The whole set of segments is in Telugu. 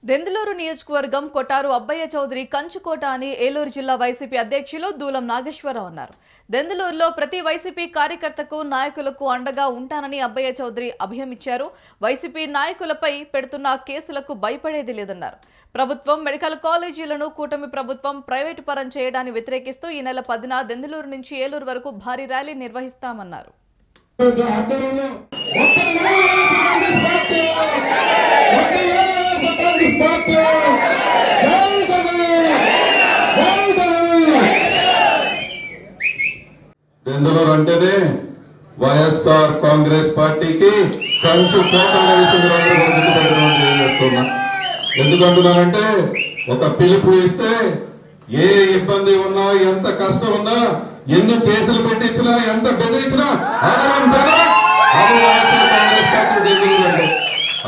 దెందులూరు నియోజకవర్గం కొటారు అబ్బయ్య చౌదరి కంచుకోట అని ఏలూరు జిల్లా వైసీపీ అధ్యక్షులు దూలం నాగేశ్వరరావు అన్నారు. దెందులూరులో ప్రతి వైసీపీ కార్యకర్తకు నాయకులకు అండగా ఉంటానని అబ్బయ్య చౌదరి అభయమిచ్చారు. వైసీపీ నాయకులపై పెడుతున్న కేసులకు భయపడేది లేదన్నారు. ప్రభుత్వం మెడికల్ కాలేజీలను కూటమి ప్రభుత్వం ప్రైవేటు పరం చేయడాన్ని వ్యతిరేకిస్తూ ఈ నెల 10న దెందులూరు నుంచి ఏలూరు వరకు భారీ ర్యాలీ నిర్వహిస్తామన్నారు. దెందులూరు అంటేనే వైఎస్ఆర్ కాంగ్రెస్ పార్టీకి కంచు కోటగా చేస్తున్నా. ఎందుకంటున్నానంటే ఒక పిలుపు ఇస్తే ఏ ఇబ్బంది ఉన్నా, ఎంత కష్టం ఉన్నా, ఎన్ని కేసులు పెట్టించినా, ఎంత బెదిరించినా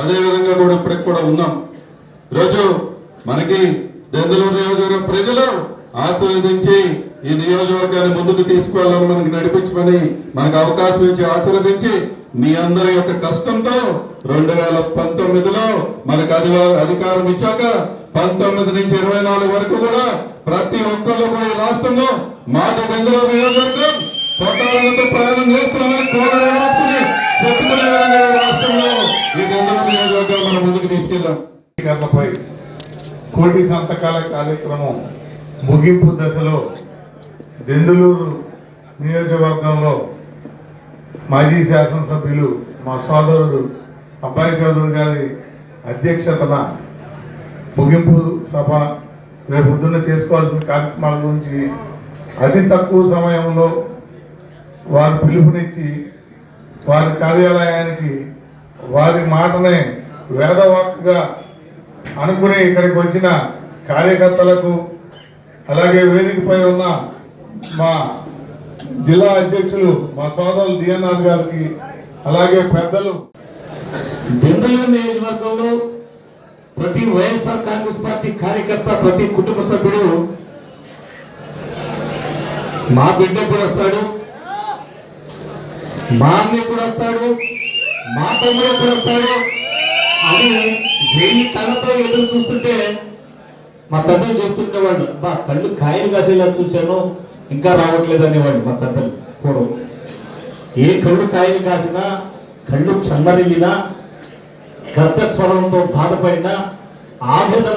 అదే విధంగా కూడా ఇప్పటికి కూడా ఉన్నాం. ఈరోజు మనకి దెందులూరు నియోజకవర్గ ప్రజలు ఆశీర్వదించి ఈ నియోజకవర్గాన్ని ముందుకు తీసుకువెళ్ళాలని మనకి నడిపించమని మనకు అవకాశం ఇచ్చి ఆశీర్వదించి మీ అందరి యొక్క కష్టంతో 2019లో మనకు అధికారం ఇచ్చాక 19 నుంచి 24 వరకు కూడా ప్రతి ఒక్కళ్ళు కూడా ఈ రాష్ట్రంలో మాకు దెందులూరు నియోజకవర్గం కొట్టాలతో ప్రయాణం చేస్తున్నామని కోరని చెప్పుకునే విధంగా రాష్ట్రంలో ఈ దెందులూరు నియోజకవర్గం మనం ముందుకు తీసుకెళ్ళాం. కోటి సంతకాల కార్యక్రమం ముగింపు దశలో దెందులూరు నియోజకవర్గంలో మాజీ శాసనసభ్యులు మా సోదరుడు అబ్బాయి చౌదరి గారి అధ్యక్షతన ముగింపు సభ రేపు పొద్దున్న చేసుకోవాల్సిన కార్యక్రమాల గురించి అతి తక్కువ సమయంలో వారు పిలుపునిచ్చి వారి కార్యాలయానికి వారి మాటనే వేదవాక్కుగా అనుకుని ఇక్కడికి వచ్చిన కార్యకర్తలకు, అలాగే వేదికపై ఉన్న మా జిల్లా అధ్యక్షులు మా సోదరులు డిఎన్ఆర్ గారికి, అలాగే పెద్దలు. దెందులూరు నియోజకవర్గంలో ప్రతి వైఎస్ఆర్ కాంగ్రెస్ పార్టీ కార్యకర్త, ప్రతి కుటుంబ సభ్యుడు మా బిడ్డ కూడా వస్తాడు, మా అన్నయ్య కూడా వస్తాడు, మా తమ్ముడు కూడా వస్తాడు అని 1000 కళ్ళతో ఎదురు చూస్తుంటే మా పెద్దలు చెప్తుండేవాళ్ళు, బా కళ్ళు కాయలు కాసేలా చూశాను, ఇంకా రావట్లేదు అనేవాళ్ళు మా పెద్దలు పూర్వం. ఏ కళ్ళు కాయలు కాసినా, కళ్ళు చల్లరిల్లినా, గర్భస్వరంతో బాధపడినా, ఆవేదన